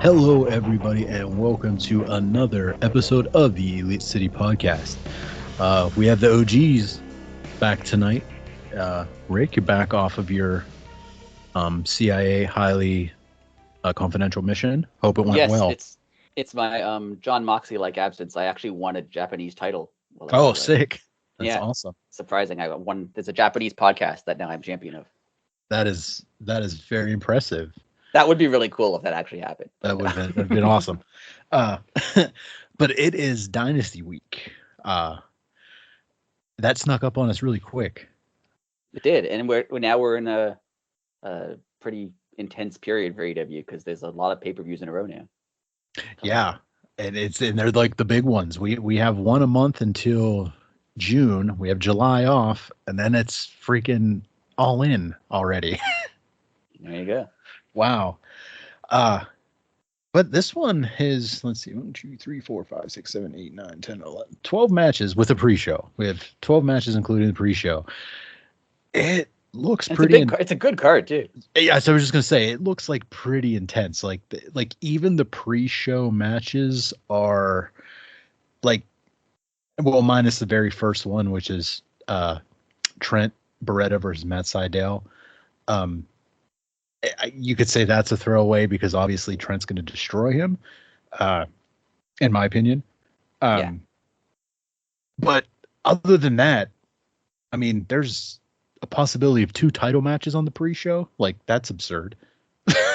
Hello, everybody, and welcome to another episode of the Elite City Podcast. We have the OGs back tonight. Rick, you're back off of your CIA highly confidential mission. Hope it went Yes, well. it's my John Moxley like absence. I actually won a Japanese title while I Oh, was away. sick! That's Yeah, awesome. surprising. I won. There's a Japanese podcast that now I'm champion of. That is very impressive. That would be really cool if that actually happened. That would have been awesome. Uh, but it is Dynasty Week. That snuck up on us really quick. It did, and we're in a pretty intense period for AEW because there's a lot of pay-per-views in a row now. Yeah, and they're like the big ones. We have one a month until June. We have July off, and then it's freaking all in already. There you go. Wow. But this one is, let's see, 1, 2, 3, 4, 5, 6, 7, 8, 9, 10, 11, 12 matches with a pre-show. We have 12 matches including the pre-show. It looks pretty. It's a good card too. Yeah, so I was just gonna say it looks like pretty intense. Like even the pre-show matches are like, well, minus the very first one, which is Trent Beretta versus Matt Sydal. You could say that's a throwaway because obviously Trent's going to destroy him, in my opinion. Yeah. But other than that, I mean, there's a possibility of 2 title matches on the pre-show. Like, that's absurd.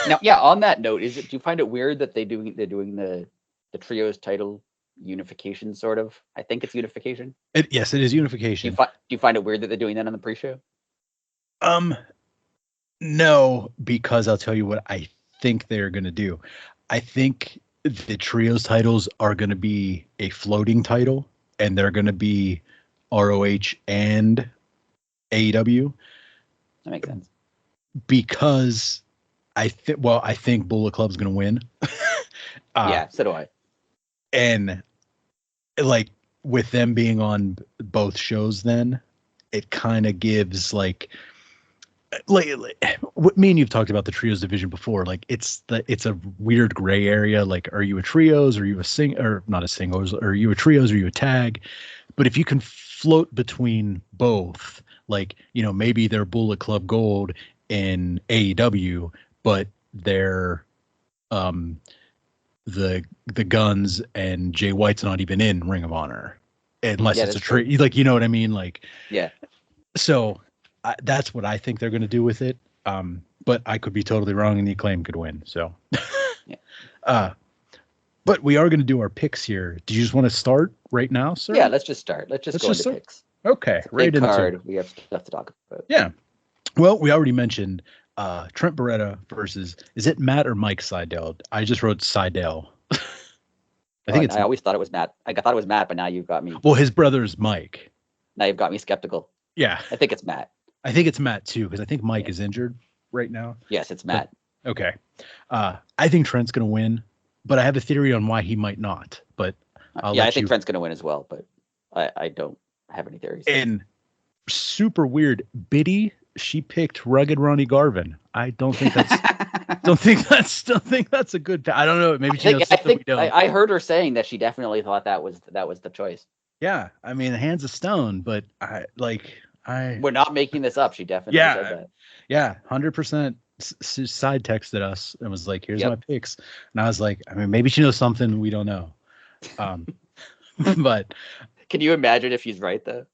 Now, yeah. On that note, do you find it weird that they're doing the trios title unification sort of? I think it's unification. Yes, it is unification. Do you find it weird that they're doing that on the pre-show? No, because I'll tell you what I think they're going to do. I think the trios titles are going to be a floating title, and they're going to be ROH and AEW. That makes sense. Because I think Bullet Club's going to win. Yeah, so do I. And like with them being on both shows, then it kind of gives like me and you've talked about the trios division before. Like it's a weird gray area. Like, are you a trios? Are you or not a singles? Are you a trios? Are you a tag? But if you can float between both, like, you know, maybe they're Bullet Club Gold in AEW, but they're the Guns and Jay White's not even in Ring of Honor unless it's a trade. Like, you know what I mean? Like, yeah. So that's what I think they're going to do with it. But I could be totally wrong, and the Acclaim could win. So, yeah. But we are going to do our picks here. Do you just want to start right now, sir? Yeah, let's just start. Let's go into picks. Okay, right into card. We have stuff to talk about. Yeah. Well, we already mentioned Trent Beretta versus, is it Matt or Mike Sydal? I just wrote Sydal. I always thought it was Matt. I thought it was Matt, but now you've got me. Well, his brother's Mike. Now you've got me skeptical. Yeah. I think it's Matt. I think it's Matt too, because I think Mike is injured right now. Yes, it's Matt. But, okay. I think Trent's going to win, but I have a theory on why he might not. But I think Trent's going to win as well, but I don't have any theories. And super weird, Biddy, she picked Rugged Ronnie Garvin. I don't think that's that's a good. I don't know. Maybe she knows something we don't. I heard her saying that she definitely thought that was the choice. Yeah, I mean, hands of stone, but we're not making this up. She definitely said that. Yeah, 100%. Side texted us and was like, "Here's my picks," and I was like, "I mean, maybe she knows something we don't know." But can you imagine if she's right though?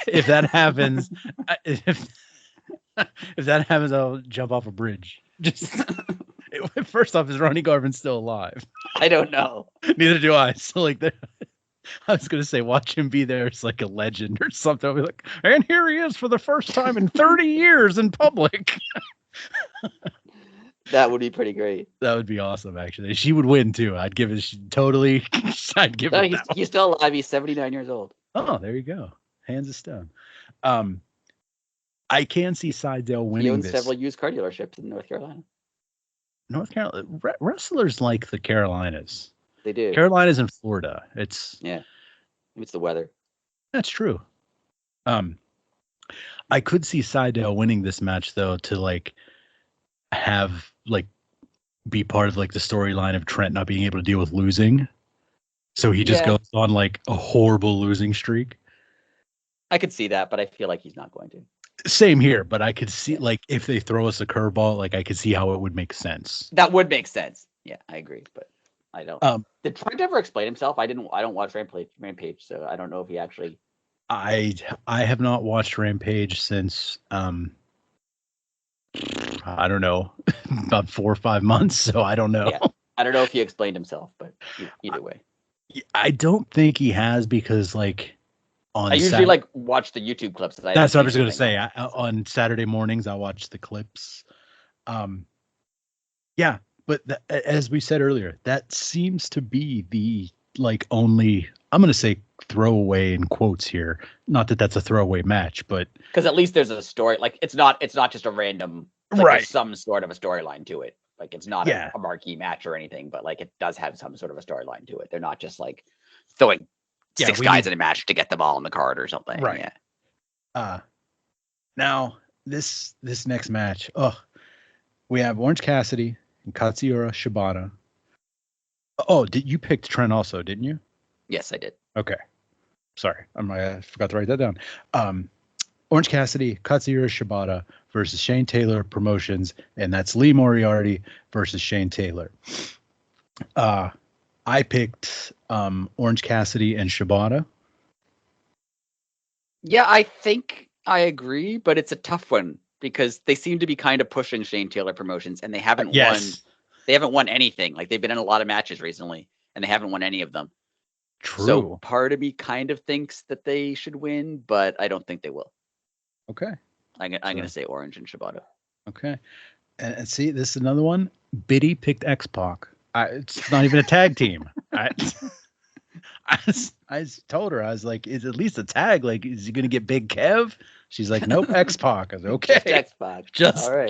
If that happens, if that happens, I'll jump off a bridge. Just first off, is Ronnie Garvin still alive? I don't know. Neither do I. So like, I was gonna say, watch him be there. It's like a legend or something. I'll be like, and here he is for the first time in 30 years in public. That would be pretty great. That would be awesome. Actually, she would win too. I'd give it totally. I'd give it. He's still alive. He's 79 years old. Oh, there you go. Hands of stone. I can see Sydal winning. He owns several used car dealerships in North Carolina. Wrestlers like the Carolinas. They do. Carolinas and Florida. It's the weather. That's true. I could see Seidel winning this match though to like have like be part of like the storyline of Trent not being able to deal with losing. So he just Yeah. goes on like a horrible losing streak. I could see that, but I feel like he's not going to. Same here, but I could see Yeah. like if they throw us a curveball, like I could see how it would make sense. That would make sense. Yeah, I agree, but I don't. Um, Did Trent ever explain himself? I didn't. I don't watch Rampage, so I don't know if he actually. I have not watched Rampage since I don't know, about 4 or 5 months, so I don't know. Yeah, I don't know if he explained himself, but either way, I don't think he has because like on I usually like watch the YouTube clips. That's what I was going to say. On Saturday mornings, I watch the clips. Yeah, but as we said earlier, that seems to be the like only, I'm going to say throwaway in quotes here. Not that that's a throwaway match, but because at least there's a story. Like it's not just a random, like, right? There's some sort of a storyline to it. Like it's not Yeah. a marquee match or anything, but like it does have some sort of a storyline to it. They're not just like throwing six guys in a match to get them all on the card or something. Right. Yeah. Now this next match, we have Orange Cassidy and Katsuyori Shibata. Oh, you picked Trent also, didn't you? Yes, I did. Okay. Sorry, I forgot to write that down. Orange Cassidy, Katsuyori Shibata versus Shane Taylor Promotions, and that's Lee Moriarty versus Shane Taylor. I picked Orange Cassidy and Shibata. Yeah, I think I agree, but it's a tough one because they seem to be kind of pushing Shane Taylor Promotions, and they haven't won. They haven't won anything. Like they've been in a lot of matches recently, and they haven't won any of them. True. So part of me kind of thinks that they should win, but I don't think they will. Okay. I'm going to say Orange and Shibata. Okay. And see, this is another one. Biddy picked X-Pac. It's not even a tag team. I told her, I was like, is at least a tag? Like, is he going to get Big Kev? She's like, nope, X-Pac. I was okay. Just X-Pac.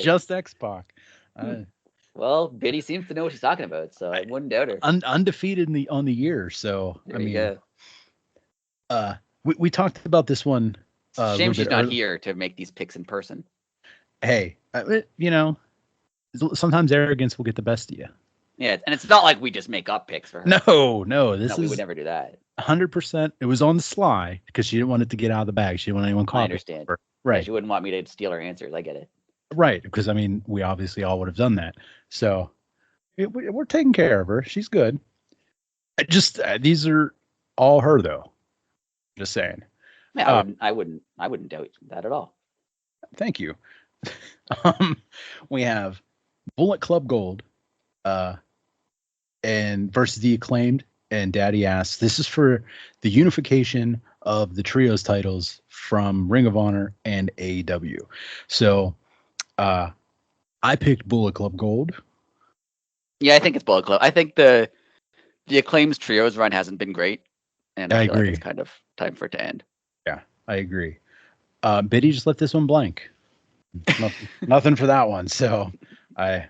Just X-Pac. Well, Biddy seems to know what she's talking about, so I wouldn't doubt her. Undefeated on the year, so there you go. We talked about this one. Shame she's not here to make these picks in person. Hey, sometimes arrogance will get the best of you. Yeah, and it's not like we just make up picks for her. No, we would never do that. 100%. It was on the sly because she didn't want it to get out of the bag. She didn't want anyone caught. I understand. Right. Yeah, she wouldn't want me to steal her answers. I get it. Right, because I mean, we obviously all would have done that. So we're taking care of her. She's good. These are all her though. Just saying. Yeah, I wouldn't doubt that at all. Thank you. We have Bullet Club Gold, and versus the Acclaimed and Daddy Ass. This is for the unification of the trios titles from Ring of Honor and AEW. So, I picked Bullet Club Gold. Yeah, I think it's Bullet Club. I think the Acclaim's trios run hasn't been great, and I agree. Like it's kind of time for it to end. Yeah, I agree. Biddy just left this one blank. Nothing for that one. So Now,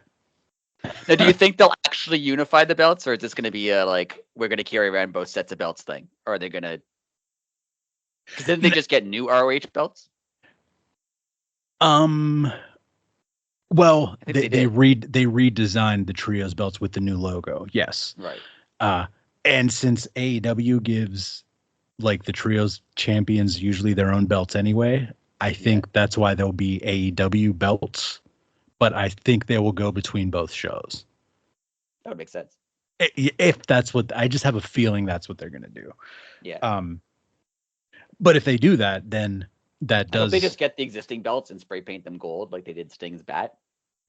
do you think they'll actually unify the belts, or is this going to be a like we're going to carry around both sets of belts thing, or are they going to? Because didn't they just get new ROH belts? Well, they redesigned the trios belts with the new logo. Yes. Right. And since AEW gives like the trios champions usually their own belts anyway, I think that's why there'll be AEW belts, but I think they will go between both shows. That would make sense. If that's what, I just have a feeling that's what they're going to do. Yeah. But if they do that, then that does. They just get the existing belts and spray paint them gold like they did Sting's bat.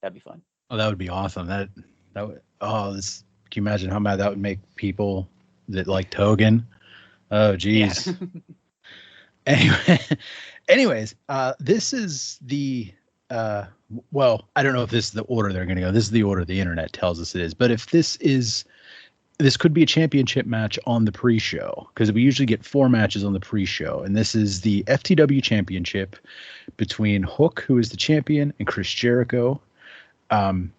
That'd be fun. Oh, that would be awesome. That would. Oh, this. Can you imagine how mad that would make people that like Togan? Oh, geez. Yeah. Anyways, this is the. Well, I don't know if this is the order they're going to go. This is the order the internet tells us it is. But if this could be a championship match on the pre-show, because we usually get 4 matches on the pre-show, and this is the FTW championship between Hook, who is the champion, and Chris Jericho. I'm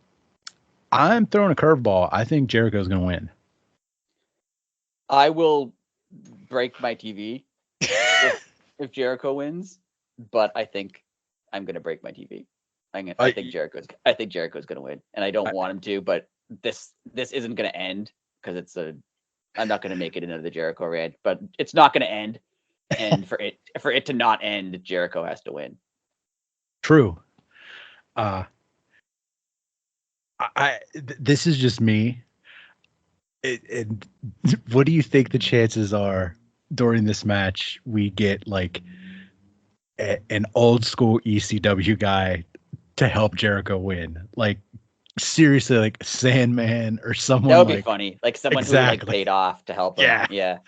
throwing a curveball. I think Jericho's going to win. I will break my TV if Jericho wins, but I think I'm gonna break my TV. I think Jericho's gonna win, and I don't want him to, but this isn't gonna end because I'm not gonna make it into the Jericho rant, but it's not gonna end, and for it to not end, Jericho has to win. True. This is just me. What do you think the chances are during this match we get like an old school ECW guy to help Jericho win? Like seriously, like Sandman or someone. That would be funny. Like someone who like paid off to help him. Yeah. Yeah.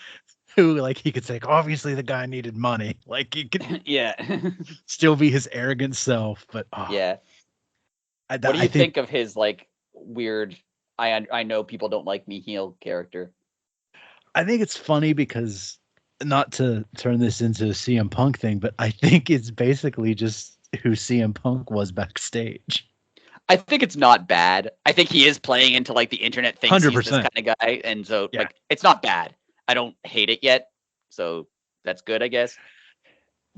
Who like he could say, like, obviously the guy needed money. Like he could still be his arrogant self, but yeah. What do you think of his like weird I know people don't like me heel character? I think it's funny because, not to turn this into a CM Punk thing, but I think it's basically just who CM Punk was backstage. I think it's not bad. I think he is playing into like the internet thinks 100%. He's this kind of guy, and so like it's not bad. I don't hate it yet, so that's good, I guess.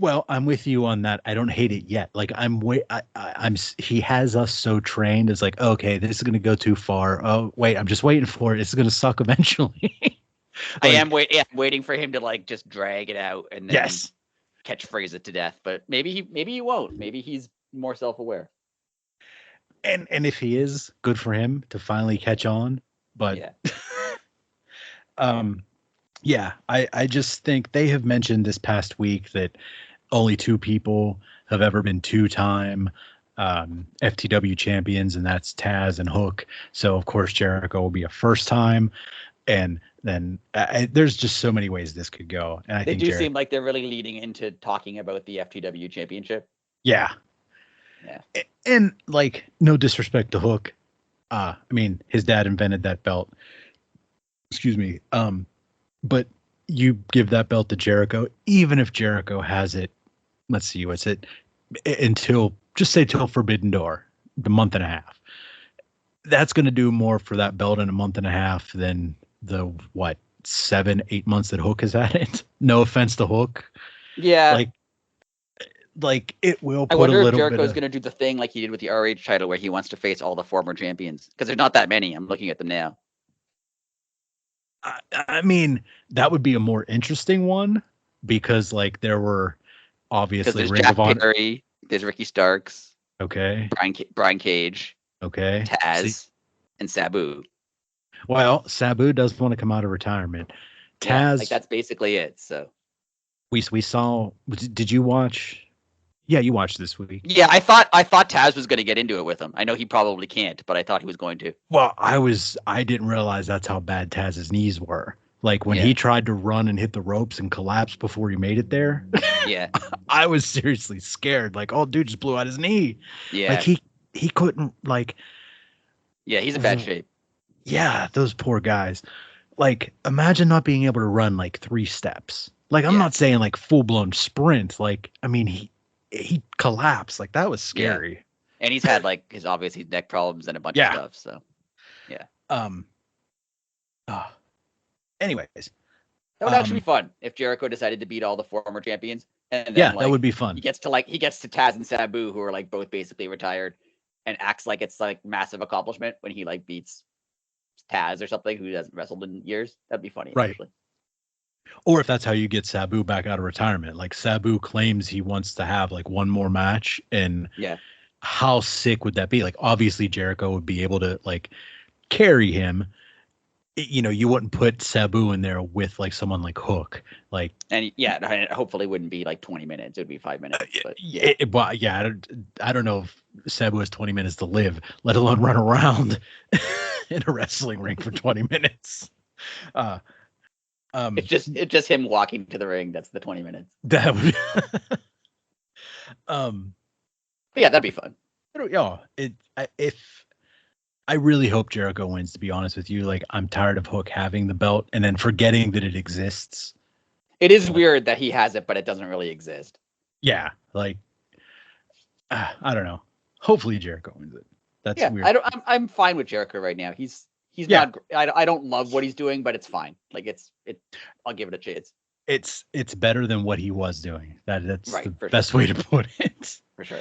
Well, I'm with you on that. I don't hate it yet. Like he has us so trained. It's like, okay, this is going to go too far. Oh, wait, I'm just waiting for it. It's going to suck eventually. I am waiting for him to like just drag it out and then catchphrase it to death. But maybe he won't. Maybe he's more self-aware. And if he is, good for him to finally catch on. But I just think they have mentioned this past week that only 2 people have ever been 2-time FTW champions, and that's Taz and Hook. So of course Jericho will be a first time, and then there's just so many ways this could go. And I think they do seem like they're really leading into talking about the FTW championship. Yeah. And like, no disrespect to Hook. I mean, his dad invented that belt. Excuse me. But you give that belt to Jericho, even if Jericho has it, let's see, what's it, until Forbidden Door, the month and a half. That's going to do more for that belt in a month and a half than the 7-8 months that Hook has had it. No offense to Hook. Yeah. Like it will put I wonder a little if Jericho's going to do the thing like he did with the RH title where he wants to face all the former champions, because there's not that many. I'm looking at them now. I mean, that would be a more interesting one because like there were obviously there's Jack Perry, there's Ricky Starks, okay, Brian Cage, okay, Taz, and Sabu. Well, Sabu does want to come out of retirement. Taz, like that's basically it. So we saw. Did you watch? Yeah, you watched this week. Yeah, I thought Taz was going to get into it with him. I know he probably can't, but I thought he was going to. Well, I didn't realize that's how bad Taz's knees were. Like when he tried to run and hit the ropes and collapsed before he made it there. Yeah. I was seriously scared. Like, oh, dude just blew out his knee. Yeah. Like he couldn't like. Yeah, he's in bad shape. Yeah, those poor guys. Like, imagine not being able to run like 3 steps. Like, I'm not saying like full blown sprint. Like, I mean, he collapsed. Like, that was scary. Yeah. And he's had like his obviously neck problems and a bunch of stuff. So, yeah. Anyways, that would actually be fun if Jericho decided to beat all the former champions. And then, that would be fun. He gets to Taz and Sabu, who are like both basically retired, and acts like it's like massive accomplishment when he like beats Taz or something who hasn't wrestled in years. That'd be funny, right? Actually. Or if that's how you get Sabu back out of retirement, like Sabu claims he wants to have like one more match, and how sick would that be? Like, obviously Jericho would be able to like carry him. You know, you wouldn't put Sabu in there with like someone like Hook, like, and hopefully wouldn't be like 20 minutes. It would be 5 minutes. But I don't know if Sabu has 20 minutes to live, let alone run around in a wrestling ring for 20 minutes. It's just him walking to the ring. That's the 20 minutes. That would, yeah, that'd be fun. I really hope Jericho wins, to be honest with you. Like, I'm tired of Hook having the belt and then forgetting that it exists. It is weird that he has it, but it doesn't really exist. Yeah, like, I don't know. Hopefully Jericho wins it. That's weird. I'm fine with Jericho right now. He's not. I don't love what he's doing, but it's fine. Like I'll give it a chance. It's better than what he was doing. That's Right, the best way to put it. for sure.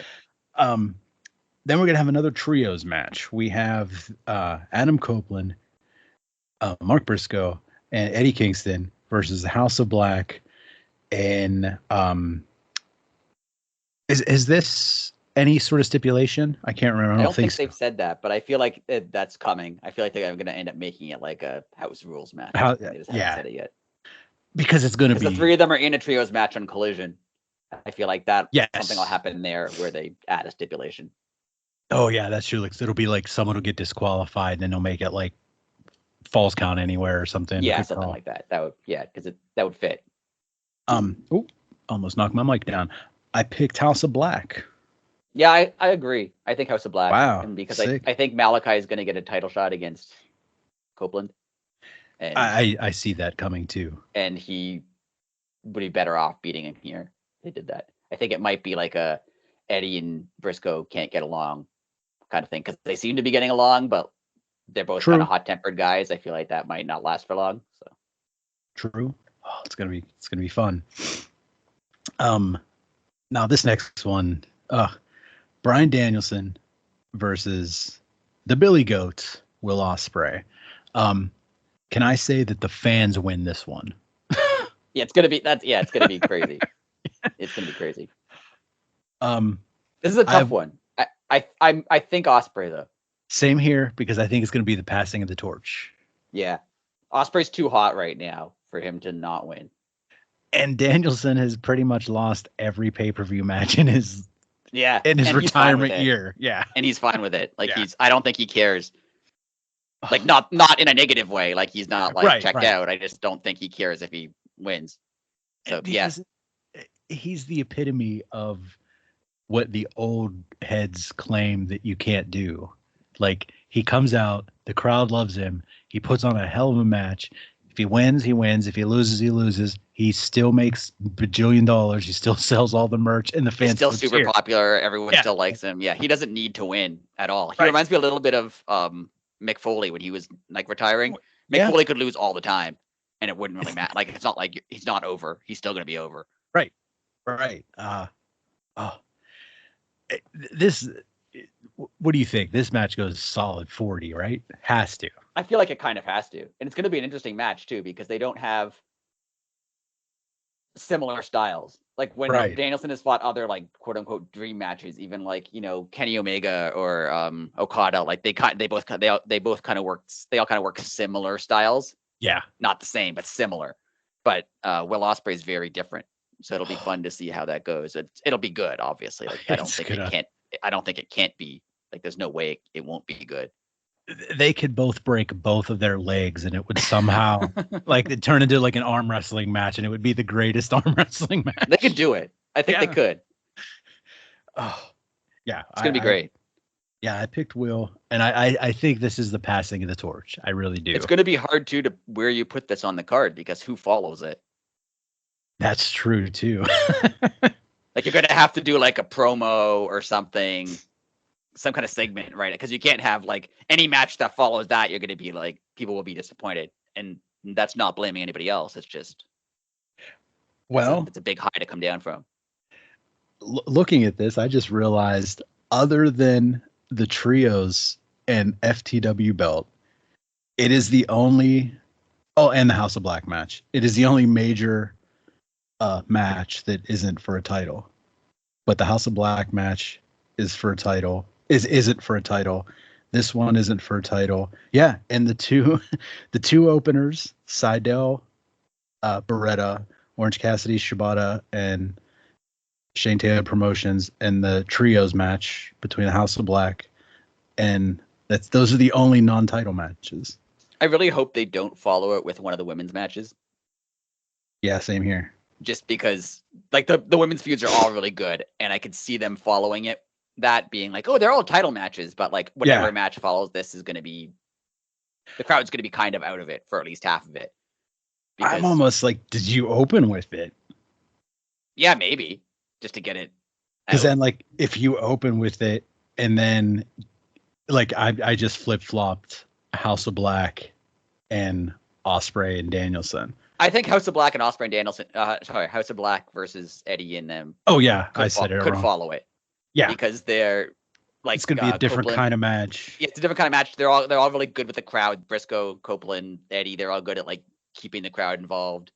Then we're gonna have another trios match. We have Adam Copeland, Mark Briscoe, and Eddie Kingston versus the House of Black. And is this any sort of stipulation? I can't remember. I don't think so. they've said that, but I feel like that's coming. I feel like they're going to end up making it like a house rules match. They just haven't said it yet. Because it's going to be the three of them are in a trios match on Collision. I feel like that something will happen there where they add a stipulation. Oh yeah, that's true. Like it'll be like someone will get disqualified, and then they'll make it like falls count anywhere or something. Yeah, something like that. That would because that would fit. Almost knocked my mic down. I picked House of Black. Yeah, I agree. I think House of Black. Wow. And because I think Malachi is going to get a title shot against Copeland. And I see that coming too. And he would be better off beating him here. They did that. I think it might be like a Eddie and Briscoe can't get along kind of thing because they seem to be getting along, but they're both kind of hot-tempered guys. I feel like that might not last for long. So true. Oh, it's gonna be fun. Now this next one, Bryan Danielson versus the Billy Goat, Will Ospreay. Can I say that the fans win this one? Yeah, it's gonna be crazy. It's gonna be crazy. This is a tough one. I think Ospreay though. Same here because I think it's gonna be the passing of the torch. Yeah, Ospreay's too hot right now for him to not win. And Danielson has pretty much lost every pay-per-view match in his retirement year. Yeah. And he's fine with it. Like I don't think he cares. Like not in a negative way. Like he's not like checked out. I just don't think he cares if he wins. So yes. He's the epitome of what the old heads claim that you can't do. Like he comes out, the crowd loves him. He puts on a hell of a match. If he wins, he wins. If he loses, he loses. He still makes bajillion dollars. He still sells all the merch, and the fans still super popular. Everyone still likes him. Yeah, he doesn't need to win at all. He reminds me a little bit of Mick Foley when he was like retiring. Mick Foley could lose all the time, and it wouldn't really matter. Like it's not like he's not over. He's still going to be over. Right. This. What do you think? This match goes solid 40, right? Has to. I feel like it kind of has to. And it's going to be an interesting match, too, because they don't have similar styles. Like when Danielson has fought other, like, quote-unquote dream matches, even like, Kenny Omega or Okada, like they all kind of work similar styles. Yeah. Not the same, but similar. But Will Ospreay is very different. So it'll be fun to see how that goes. It'll be good, obviously. Like I don't think it can't be. Like there's no way it won't be good. They could both break both of their legs and it would somehow like it turn into like an arm wrestling match and it would be the greatest arm wrestling match. They could do it. I think they could. Oh, yeah. It's going to be great. I picked Will and I think this is the passing of the torch. I really do. It's going to be hard too to where you put this on the card because who follows it? That's true too. Like you're going to have to do like a promo or something. Some kind of segment, right? Because you can't have like any match that follows that. You're going to be like, people will be disappointed. And that's not blaming anybody else. It's just, it's a big high to come down from. Looking at this, I just realized other than the trios and FTW belt, it is the only, and the House of Black match. It is the only major match that isn't for a title. But the House of Black match is for a title. Isn't for a title. This one isn't for a title. Yeah, and the two openers, Seidel, Beretta, Orange Cassidy, Shibata, and Shane Taylor Promotions, and the trios match between the House of Black, and those are the only non-title matches. I really hope they don't follow it with one of the women's matches. Yeah, same here. Just because, like the women's feuds are all really good, and I could see them following it. That being like, they're all title matches, but like whatever match follows this is going to be, the crowd's going to be kind of out of it for at least half of it. I'm almost like, did you open with it? Yeah, maybe just to get it. Because then, like, if you open with it and then, like, I just flip flopped House of Black and Ospreay and Danielson. I think House of Black and Ospreay and Danielson. House of Black versus Eddie and them. Oh yeah, I said it could wrong. follow it. Yeah, because they're like it's gonna be a different kind of match. Yeah, it's a different kind of match. They're all really good with the crowd. Briscoe, Copeland, Eddie. They're all good at like keeping the crowd involved.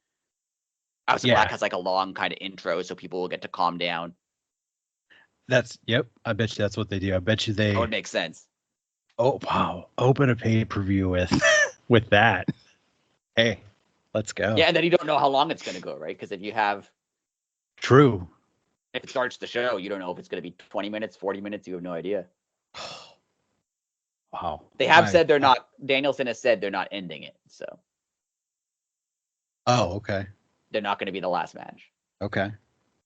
House of Black has like a long kind of intro, so people will get to calm down. Yep. I bet you that's what they do. I bet you they. That would make sense. Oh wow! Open a pay-per-view with that. Hey, let's go. Yeah, and then you don't know how long it's going to go, right? Because if you have True. If it starts the show, you don't know if it's going to be 20 minutes, 40 minutes. You have no idea. Wow. They have said they're not. Danielson has said they're not ending it. So. Oh, okay. They're not going to be the last match. Okay.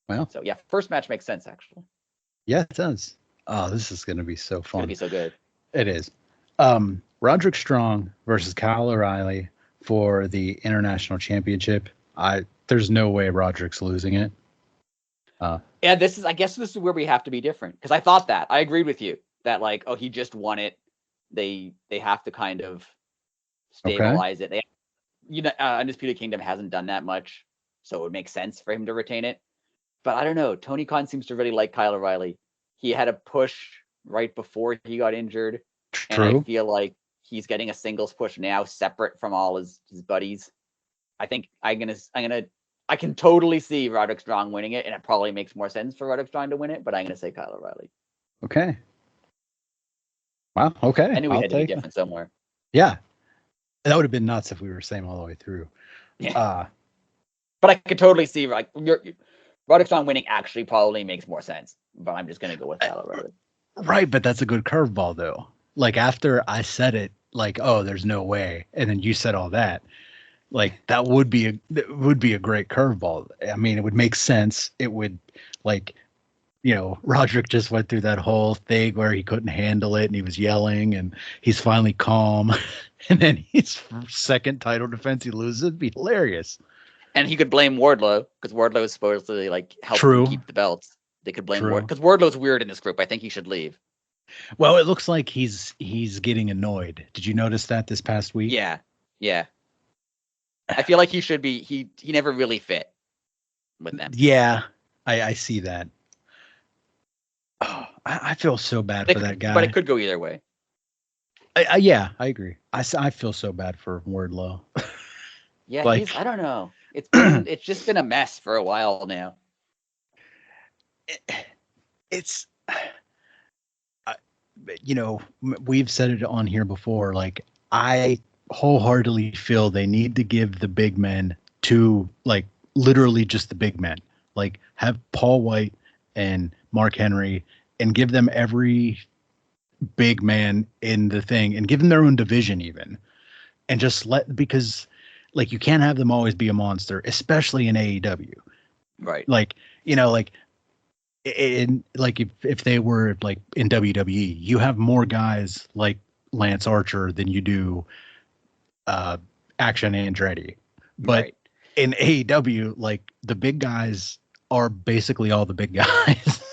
Well. So yeah, first match makes sense actually. Yeah, it does. Oh, this is going to be so fun. It's going to be so good. It is. Roderick Strong versus Kyle O'Reilly for the International Championship. There's no way Roderick's losing it. Yeah, I guess this is where we have to be different, because I thought that. I agreed with you that like, oh, he just won it. They have to kind of stabilize it. Undisputed Kingdom hasn't done that much, so it would make sense for him to retain it. But I don't know. Tony Khan seems to really like Kyle O'Reilly. He had a push right before he got injured. True. And I feel like he's getting a singles push now, separate from all his buddies. I think I can totally see Roderick Strong winning it, and it probably makes more sense for Roderick Strong to win it, but I'm going to say Kyle O'Reilly. Okay. Wow, okay. I knew we had to be different somewhere. Yeah. That would have been nuts if we were same all the way through. Yeah. But I could totally see, like, Roderick Strong winning actually probably makes more sense, but I'm just going to go with Kyle O'Reilly. Right, but that's a good curveball, though. Like, after I said it, like, oh, there's no way, and then you said all that. Like that would be a great curveball. I mean, it would make sense. It would, like, Roderick just went through that whole thing where he couldn't handle it and he was yelling, and he's finally calm, and then his second title defense he loses. It'd be hilarious. And he could blame Wardlow, because Wardlow is supposedly like helping him keep the belts. They could blame Wardlow because Wardlow's weird in this group. I think he should leave. Well, it looks like he's getting annoyed. Did you notice that this past week? Yeah. I feel like he should be. He never really fit with them. Yeah, I see that. Oh, I feel so bad for that guy. But it could go either way. Yeah, I agree. I feel so bad for Wardlow. Yeah, I don't know. It's just been a mess for a while now. We've said it on here before. Like, I wholeheartedly feel they need to give the big men to, like, literally just the big men. Like, have Paul White and Mark Henry and give them every big man in the thing and give them their own division even. And just because, like, you can't have them always be a monster, especially in AEW. Right. Like, if they were like in WWE, you have more guys like Lance Archer than you do Action Andretti. But in AEW, like, the big guys are basically all the big guys.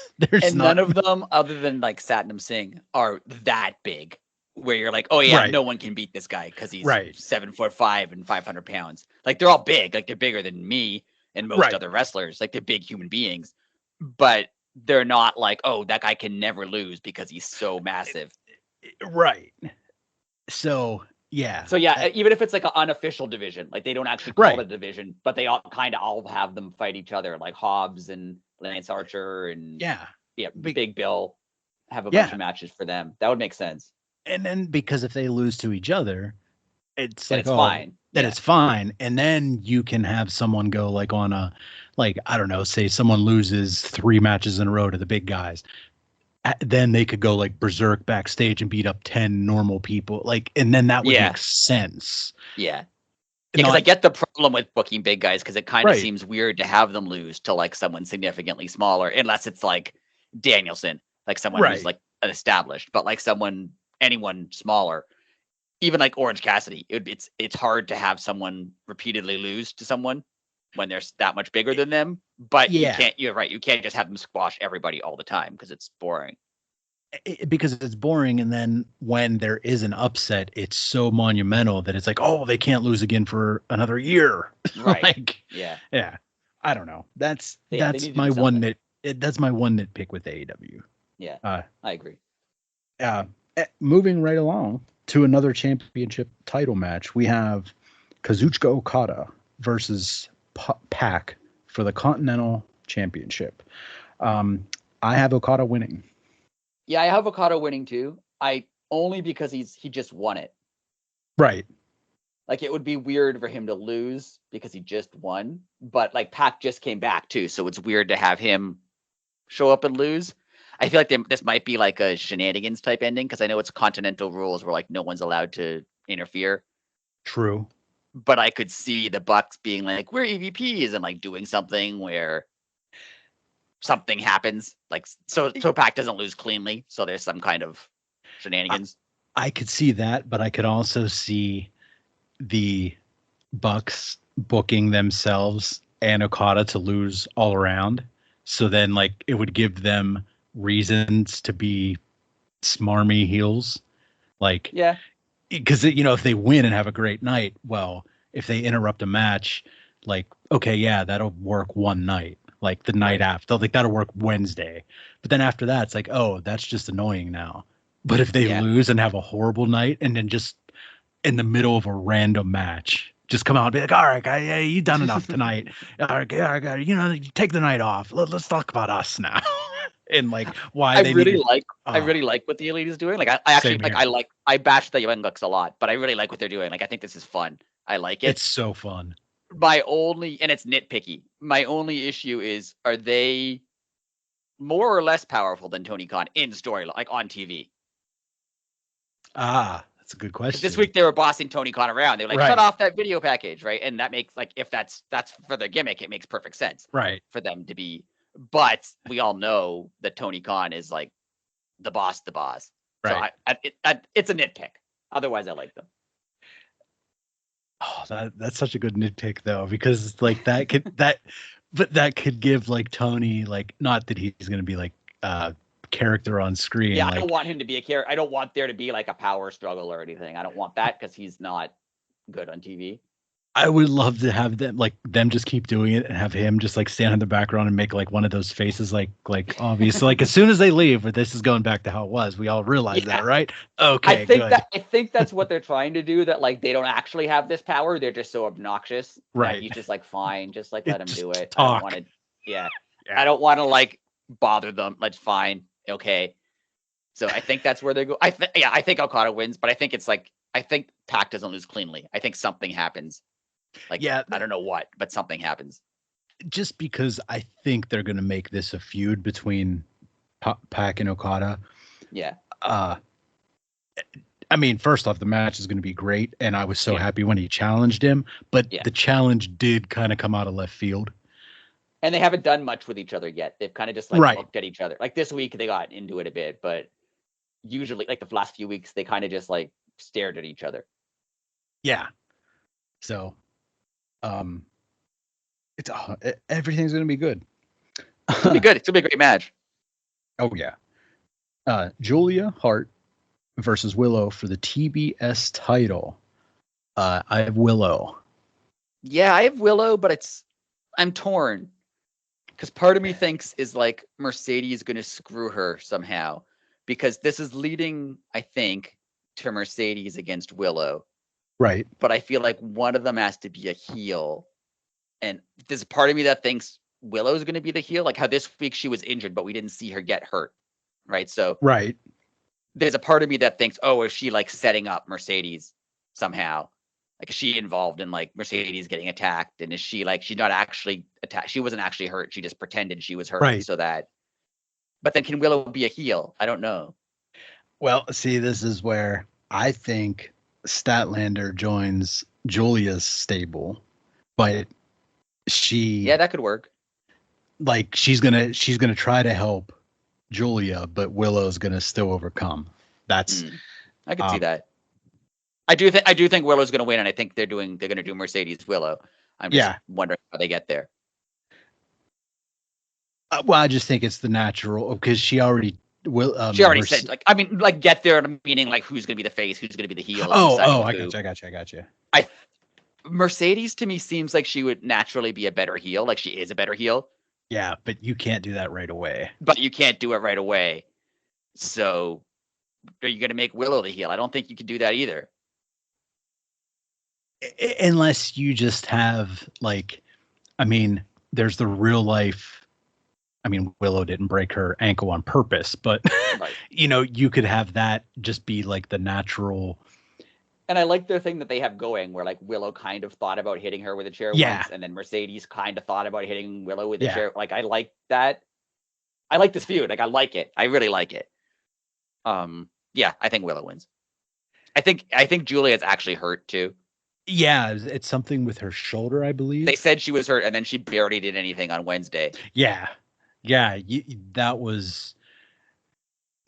None of them, other than like Satnam Singh, are that big where you're like, oh yeah, no one can beat this guy because he's 7'5" and 500 pounds. Like, they're all big. Like, they're bigger than me and most other wrestlers. Like, they're big human beings, but they're not like, oh, that guy can never lose because he's so massive. Right. So yeah. Even if it's like an unofficial division, like they don't actually call it a division, but they all kind of all have them fight each other, like Hobbs and Lance Archer and Big Bill have a bunch of matches for them. That would make sense. And then, because if they lose to each other, it's like, fine. Then it's fine. And then you can have someone go like on a, like, I don't know, say someone loses 3 matches in a row to the big guys. Then they could go like berserk backstage and beat up 10 normal people. Like, and then that would make sense. Yeah. Because I get the problem with booking big guys, because it kind of seems weird to have them lose to like someone significantly smaller, unless it's like Danielson, like someone who's like an established, but like anyone smaller, even like Orange Cassidy, it's hard to have someone repeatedly lose to someone when they're that much bigger than them. But you're right. You can't just have them squash everybody all the time because it's boring. because it's boring. And then when there is an upset, it's so monumental that it's like, oh, they can't lose again for another year. Right. Like, yeah. I don't know. That's They my one that's my one nitpick with AEW. Yeah, I agree. Moving right along to another championship title match, we have Kazuchika Okada versus Pac for the Continental Championship. I have Okada winning. Yeah, I have Okada winning too. Only because he just won it. Right. Like, it would be weird for him to lose because he just won, but like Pac just came back too, so it's weird to have him show up and lose. I feel like this might be like a shenanigans type ending because I know it's continental rules where like no one's allowed to interfere. True. But I could see the Bucks being like, we're EVPs, and like doing something where something happens. Like, so Pac doesn't lose cleanly. So there's some kind of shenanigans. I could see that, but I could also see the Bucks booking themselves and Okada to lose all around. So then like it would give them reasons to be smarmy heels. Like, yeah. Because, if they win and have a great night, well, if they interrupt a match, like, okay, yeah, that'll work one night, like the night after, like that'll work Wednesday. But then after that, it's like, oh, that's just annoying now. But if they lose and have a horrible night and then just in the middle of a random match, just come out and be like, all right, guy, yeah, you done enough tonight. All right, take the night off. Let's talk about us now. And like why I really like what the Elite is doing. Like I actually like I bash the Young Bucks a lot, but I really like what they're doing. Like I think this is fun. I like it. It's so fun. And it's nitpicky. My only issue is, are they more or less powerful than Tony Khan in storyline, like on TV? That's a good question. This week they were bossing Tony Khan around. They were like, shut off that video package, right? And that makes, like, if that's for their gimmick, it makes perfect sense, right, for them to be. But we all know that Tony Khan is like the boss. Right. So it's a nitpick. Otherwise, I like them. Oh, that's such a good nitpick though, because like that could give like Tony, like, not that he's going to be like character on screen. Yeah, like, I don't want him to be a character. I don't want there to be like a power struggle or anything. I don't want that because he's not good on TV. I would love to have them just keep doing it and have him just like stand in the background and make like one of those faces, like obviously like as soon as they leave, but this is going back to how it was. We all realize that, right? Okay, I think that's what they're trying to do. That like they don't actually have this power. They're just so obnoxious. Right. He's just like, fine, just like let him do it. Talk. I don't want to. Yeah. I don't want to like bother them. Like, fine, okay. So I think that's where they go. I think Okada wins, but I think it's like, I think Pac doesn't lose cleanly. I think something happens. Like, I don't know what, but something happens. Just because I think they're going to make this a feud between Pac and Okada. Yeah. I mean, first off, the match is going to be great, and I was so happy when he challenged him, but the challenge did kind of come out of left field. And they haven't done much with each other yet. They've kind of just like looked at each other. Like this week, they got into it a bit, but usually, like the last few weeks, they kind of just like stared at each other. Yeah. So, everything's going to be good. It's going to be good. It's going to be a great match. Oh, yeah. Julia Hart versus Willow for the TBS title. I have Willow. Yeah, I have Willow, but I'm torn. Because part of me thinks is like Mercedes is going to screw her somehow. Because this is leading, I think, to Mercedes against Willow. Right. But I feel like one of them has to be a heel. And there's a part of me that thinks Willow's going to be the heel. Like how this week she was injured, but we didn't see her get hurt. Right. So there's a part of me that thinks, oh, is she like setting up Mercedes somehow? Like, is she involved in like Mercedes getting attacked? And is she like, she's not actually attacked? She wasn't actually hurt. She just pretended she was hurt. Right. So that, but then can Willow be a heel? I don't know. Well, see, this is where I think Statlander joins Julia's stable, but that could work. Like she's gonna try to help Julia, but Willow's gonna still overcome. That's I could see that. I do think Willow's gonna win, and I think they're gonna do Mercedes Willow. I'm just wondering how they get there. Well, I just think it's the natural, because she already She already said, like, I mean, like, get there, meaning like who's going to be the face, who's going to be the heel. I got you. Mercedes to me seems like she would naturally be a better heel. Like, she is a better heel. Yeah, but you can't do that right away. But you can't do it right away. So are you going to make Willow the heel? I don't think you can do that either. Unless you just have, like, I mean, there's the real life. I mean, Willow didn't break her ankle on purpose, but right. You know, you could have that just be like the natural. And I like their thing that they have going where, like, Willow kind of thought about hitting her with a chair once, and then Mercedes kind of thought about hitting Willow with a chair. Like, I like that. I like this feud. Like, I like it. I really like it. Yeah, I think Willow wins. I think Julia's actually hurt too. Yeah, it's something with her shoulder, I believe. They said she was hurt, and then she barely did anything on Wednesday. Yeah, that was.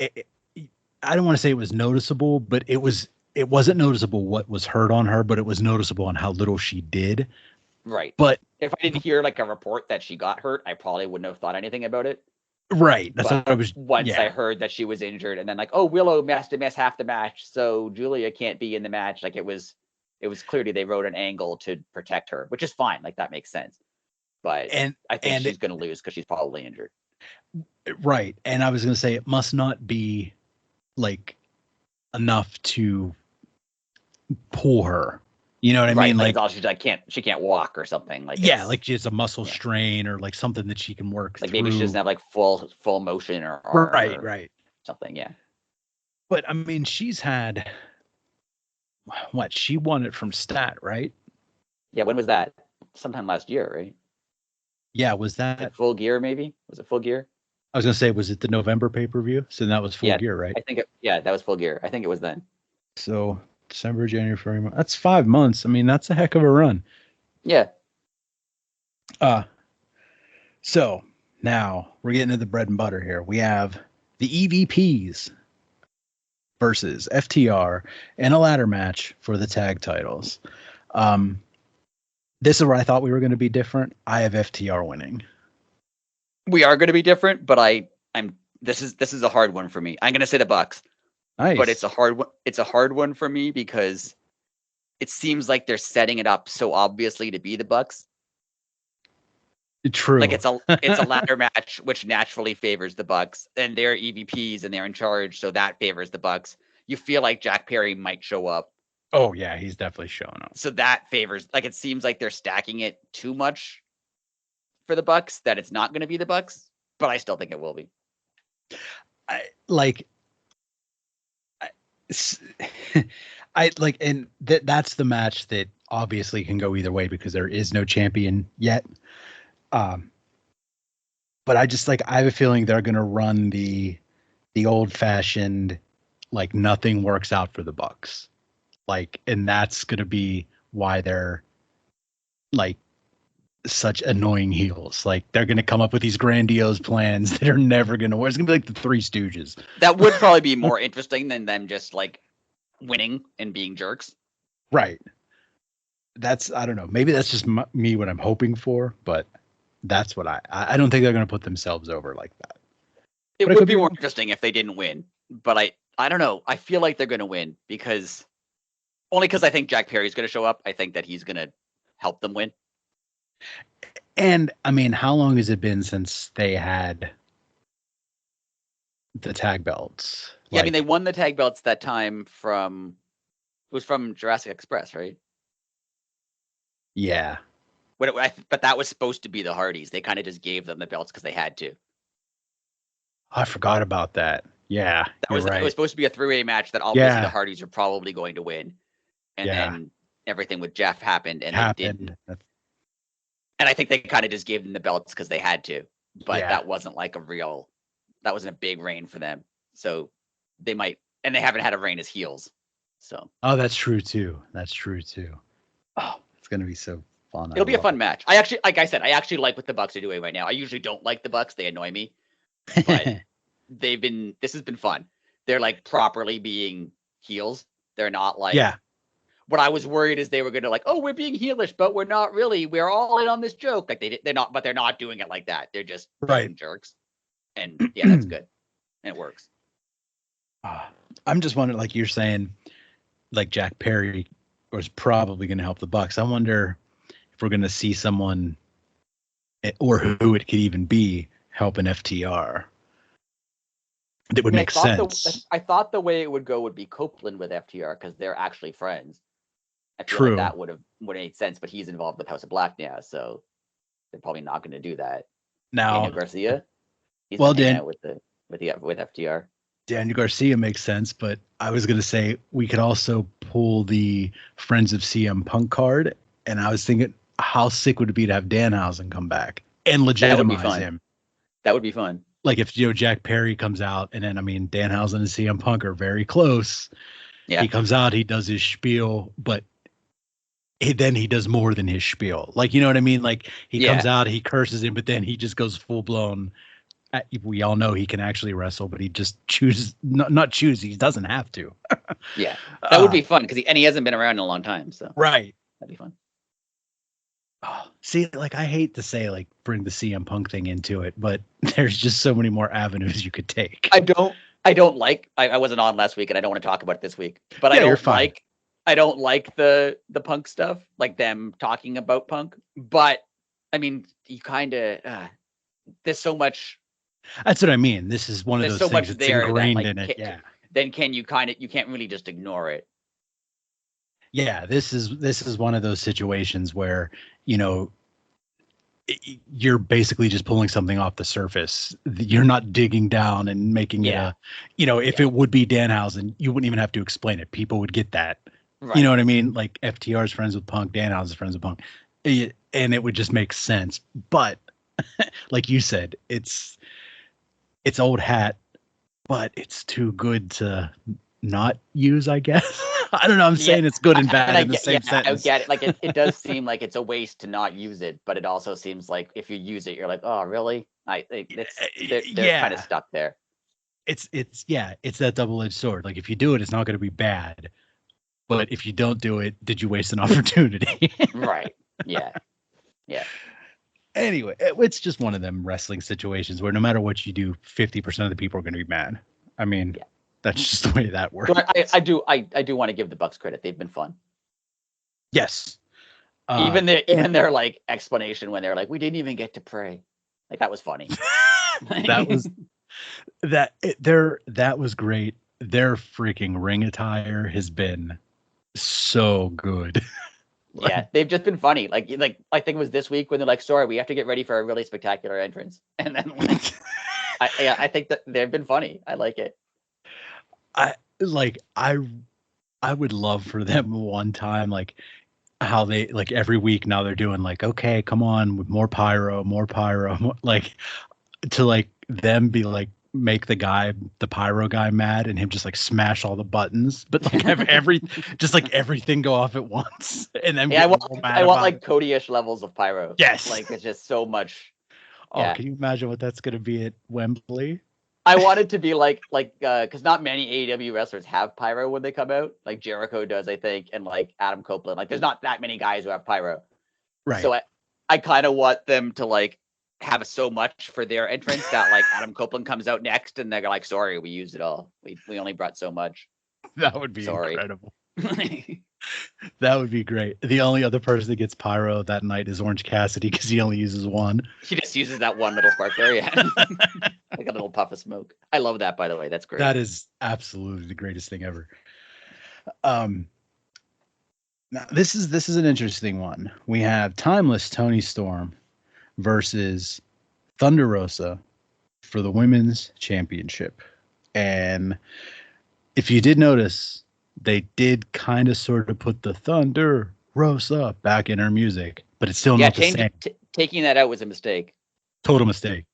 I don't want to say it was noticeable, but it wasn't noticeable what was hurt on her, but it was noticeable on how little she did. Right. But if I didn't hear like a report that she got hurt, I probably wouldn't have thought anything about it. Right. That's what I was. Once I heard that she was injured, and then like, oh, Willow has to miss half the match, so Julia can't be in the match. Like, it was clearly they wrote an angle to protect her, which is fine. Like, that makes sense. But I think she's going to lose because she's probably injured. Right. And I was going to say it must not be like enough to pull her. You know what I mean? Like she's like she can't walk or something. Like, like she has a muscle strain or like something that she can work like through. Maybe she doesn't have like full motion or right something. Yeah. But I mean, she's had what? She won it from Stat, right? Yeah. When was that? Sometime last year, right? Yeah. Was that like Full Gear? Maybe was it Full Gear? I was gonna say, was it the November pay-per-view? So that was Full Gear, right? I think that was Full Gear. I think it was then. So December, January, February. That's 5 months. I mean, that's a heck of a run. Yeah. So now we're getting to the bread and butter here. We have the EVPs versus FTR in a ladder match for the tag titles. This is where I thought we were going to be different. I have FTR winning. We are going to be different, but I'm. This is a hard one for me. I'm going to say the Bucks. Nice. But it's a hard one. It's a hard one for me because it seems like they're setting it up so obviously to be the Bucks. True. Like, it's a ladder match, which naturally favors the Bucks, and they're EVPs and they're in charge, so that favors the Bucks. You feel like Jack Perry might show up. Oh yeah, he's definitely showing up. So that favors. Like, it seems like they're stacking it too much for the Bucks that it's not going to be the Bucks, but I still think it will be. And that's the match that obviously can go either way because there is no champion yet. But I just I have a feeling they're going to run the old fashioned, like, nothing works out for the Bucks. Like, and that's going to be why they're like such annoying heels. Like, they're going to come up with these grandiose plans that are never going to work. It's going to be like the Three Stooges. That would probably be more interesting than them just like winning and being jerks. Right. That's, I don't know. Maybe that's just me, what I'm hoping for, but that's what I don't think they're going to put themselves over like that. It would be more interesting if they didn't win, but I don't know. I feel like they're going to win because I think Jack Perry's going to show up. I think that he's going to help them win. And I mean, how long has it been since they had the tag belts? Yeah, I mean, they won the tag belts that time from Jurassic Express, right? Yeah. But that was supposed to be the Hardys. They kind of just gave them the belts because they had to. I forgot about that. Yeah, it was supposed to be a 3-way match that obviously the Hardys are probably going to win. And then everything with Jeff happened, and they didn't. And I think they kind of just gave them the belts because they had to. But that wasn't like that wasn't a big reign for them. So they might, and they haven't had a reign as heels. So. Oh, that's true too. Oh, it's going to be so fun. It'll be a fun match. I actually, like I said, I actually like what the Bucks are doing right now. I usually don't like the Bucks. They annoy me. But this has been fun. They're like properly being heels. They're not like, what I was worried is they were going to like, oh, we're being heelish, but we're not really. We're all in on this joke. Like they're not doing it like that. They're just being jerks. And yeah, that's good. and it works. I'm just wondering, like you're saying, like Jack Perry was probably going to help the Bucks. I wonder if we're going to see someone, or who it could even be, help an FTR. That would make sense. I thought the way it would go would be Copeland with FTR because they're actually friends. I feel True. like that would have made sense, but he's involved with House of Black now, so they're probably not going to do that. Now, Daniel Garcia, he's hanging out with FTR. Daniel Garcia makes sense, but I was going to say we could also pull the Friends of CM Punk card, and I was thinking, how sick would it be to have Danhausen come back and legitimize him? That would be fun. Like if Jack Perry comes out, and then Danhausen and CM Punk are very close. Yeah, he comes out, he does his spiel, but then he does more than his spiel. Like, you know what I mean? Like he comes out, he curses him, but then he just goes full blown. We all know he can actually wrestle, but he just chooses not choose. He doesn't have to. Yeah, that would be fun because he hasn't been around in a long time. So right, that'd be fun. Oh, see, like I hate to say like bring the CM Punk thing into it, but there's just so many more avenues you could take. I don't like. I wasn't on last week, and I don't want to talk about it this week. But I don't like the Punk stuff, like them talking about Punk. But I mean, you kind of there's so much. That's what I mean. This is one of those things that's ingrained in it. Then you can't really just ignore it. Yeah, this is one of those situations where, you're basically just pulling something off the surface. You're not digging down and making it if it would be Danhausen, you wouldn't even have to explain it. People would get that. Right. You know what I mean? Like FTR's friends with Punk, Danhausen's friends with Punk. And it would just make sense. But like you said, it's old hat, but it's too good to not use, I guess. I don't know. I'm saying it's good and bad in the same sentence. I get it. Like it does seem like it's a waste to not use it, but it also seems like if you use it, you're like, oh, really? They're kind of stuck there. It's that double-edged sword. Like if you do it, it's not going to be bad, but if you don't do it, did you waste an opportunity? Right. Yeah. Yeah. Anyway, it's just one of them wrestling situations where no matter what you do, 50% of the people are going to be mad. I mean, that's just the way that works. I do want to give the Bucks credit. They've been fun. Yes. Even their like explanation when they're like, we didn't even get to pray. Like that was funny. that was great. Their freaking ring attire has been so good. Yeah, they've just been funny. Like I think it was this week when they're like, sorry, we have to get ready for a really spectacular entrance. And then I think that they've been funny. I like it. I would love for them one time, like how they like every week now they're doing like, okay, come on with more pyro, like to like them be like make the pyro guy mad and him just like smash all the buttons, but like have everything go off at once. And then I want like Cody-ish levels of pyro. Yes. Like it's just so much. Oh, can you imagine what that's going to be at Wembley? I want it to be like because not many AEW wrestlers have pyro when they come out. Like Jericho does, I think, and like Adam Copeland. Like there's not that many guys who have pyro. Right. So I kind of want them to like have so much for their entrance that like Adam Copeland comes out next and they're like, sorry, we used it all. We only brought so much. That would be incredible. That would be great. The only other person that gets pyro that night is Orange Cassidy because he only uses one. He just uses that one little spark there, yeah. Like a little puff of smoke. I love that, by the way. That's great. That is absolutely the greatest thing ever. Now this is an interesting one. We have Timeless Toni Storm versus Thunder Rosa for the women's championship. And if you did notice, they did kind of sort of put the Thunder Rosa back in her music, but it's still not the same. Taking that out was a mistake. Total mistake.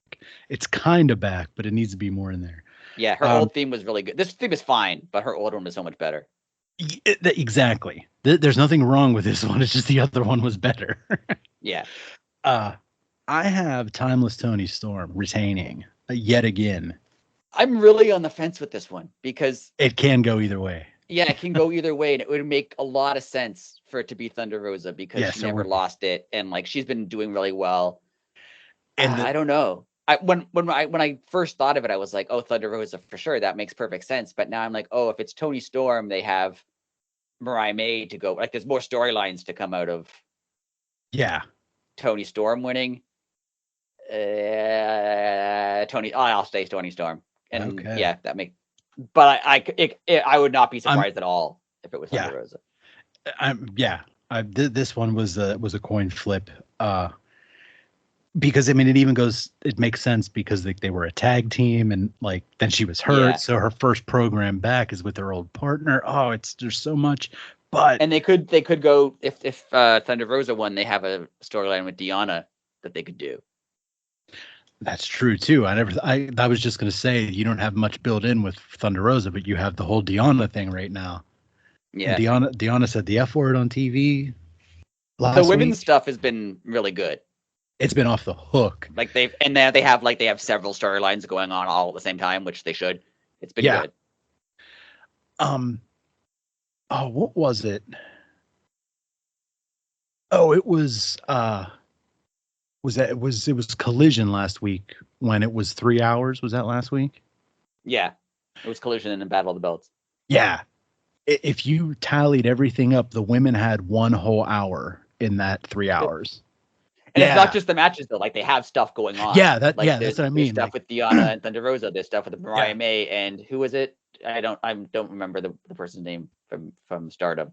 It's kind of back, but it needs to be more in there. Yeah, her old theme was really good. This theme is fine, but her old one was so much better. Exactly. There's nothing wrong with this one. It's just the other one was better. Yeah. I have Timeless Toni Storm retaining yet again. I'm really on the fence with this one because it can go either way. Yeah, it can go either way, and it would make a lot of sense for it to be Thunder Rosa because she never lost it, and like she's been doing really well. And I don't know. when I first thought of it, I was like, oh, Thunder Rosa for sure. That makes perfect sense. But now I'm like, oh, if it's Toni Storm, they have Mariah May to go. Like, there's more storylines to come out of. Yeah. Toni Storm winning. I'll say Toni Storm. And okay. yeah, that makes. But I would not be surprised at all if it was Thunder Rosa. This one was a coin flip. Because I mean, it makes sense because they were a tag team, and like then she was hurt, so her first program back is with her old partner. Oh, there's so much, and they could go if Thunder Rosa won, they have a storyline with Deonna that they could do. That's true too. I was just gonna say you don't have much built in with Thunder Rosa, but you have the whole Deonna thing right now. Yeah, and Deonna said the F word on TV. The women's stuff has been really good. It's been off the hook. Like they have several storylines going on all at the same time, which they should. It's been good. What was it? Oh, it was it was Collision last week when it was 3 hours. Was that last week? Yeah. It was Collision and then Battle of the Belts. Yeah. If you tallied everything up, the women had 1 whole hour in that 3 hours. And it's not just the matches though; like they have stuff going on. Yeah, that's what I mean. Stuff with Deonna and Thunder Rosa. There's stuff with Mariah May and who was it? I don't remember the person's name from Stardom.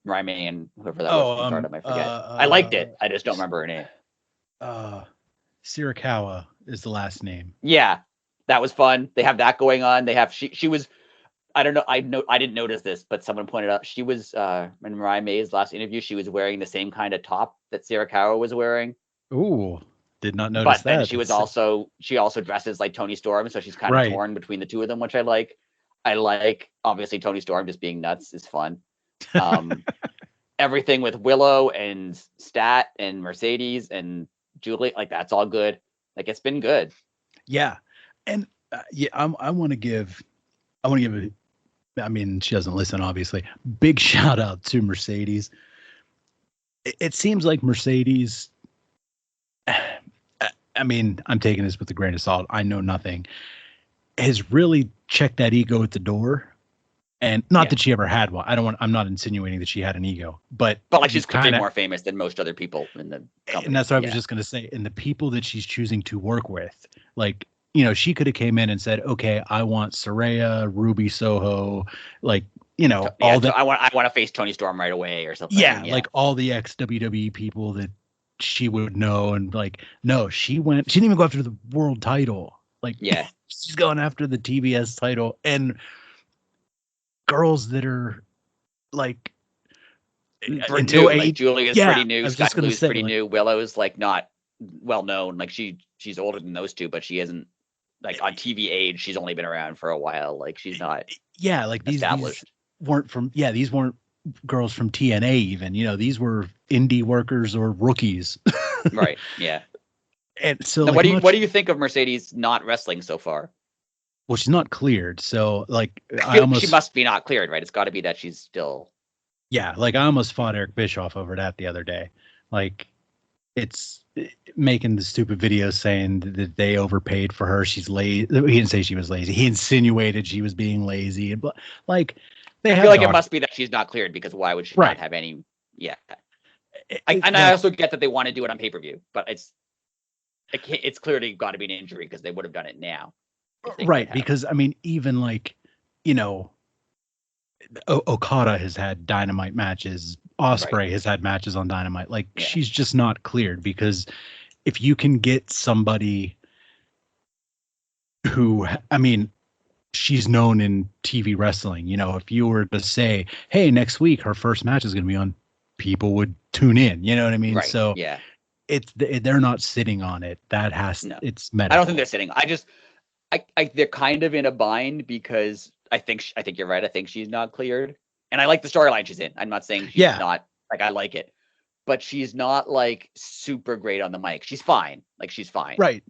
Mariah May and whoever that was from Stardom. I forget. I liked it. I just don't remember her name. Sirikawa is the last name. Yeah, that was fun. They have that going on. They have she was. I don't know. I didn't notice this, but someone pointed out she was in Mariah May's last interview. She was wearing the same kind of top that Sirikawa was wearing. Ooh, did not notice that. But then she also dresses like Toni Storm, so she's kind of torn between the two of them, which I like. Obviously Toni Storm just being nuts is fun. Everything with Willow and Stat and Mercedes and Julie, like that's all good. Like it's been good. Yeah, and I want to give I mean, she doesn't listen, obviously. Big shout out to Mercedes. It seems like Mercedes. I mean, I'm taking this with a grain of salt. I know nothing. Has really checked that ego at the door, and not that she ever had one. I'm not insinuating that she had an ego, but like she's kind of more famous than most other people in the company. And that's what I was just going to say. And the people that she's choosing to work with, like. She could have came in and said, okay, I want Saraya, Ruby Soho, like, all that. I want to face Toni Storm right away or something. Yeah, like all the ex-WWE people that she would know. And like, no, she didn't even go after the world title. Like, she's going after the TBS title. And girls that are like, like Julia's pretty new, Scott Blue's pretty new, Willow's like not well known. Like she's older than those two, but she isn't. Like on TV age, she's only been around for a while. Like she's not. Yeah, like these weren't these weren't girls from TNA even. These were indie workers or rookies. Right. Yeah. And so, now, what do you think of Mercedes not wrestling so far? Well, she's not cleared, so like she must be not cleared, right? It's got to be that she's still. Yeah, like I almost fought Eric Bischoff over that the other day. Like, it's making the stupid videos saying that they overpaid for her. She's lazy. He didn't say she was lazy. He insinuated she was being lazy. But like, I feel like it must be that she's not cleared because why would she not have any? Yeah. I also get that they want to do it on pay-per-view, but it's clearly got to be an injury because they would have done it now. Right. Because I mean, even like, Okada has had Dynamite matches. Ospreay has had matches on Dynamite. Like she's just not cleared because if you can get somebody who, I mean, she's known in TV wrestling, if you were to say, hey, next week her first match is going to be on, people would tune in. You know what I mean? Right. So they're not sitting on it. It's medical. I don't think they're sitting. They're kind of in a bind because I think you're right. I think she's not cleared. And I like the storyline she's in. I'm not saying she's not, like, I like it. But she's not, like, super great on the mic. She's fine. Like, she's fine. Right.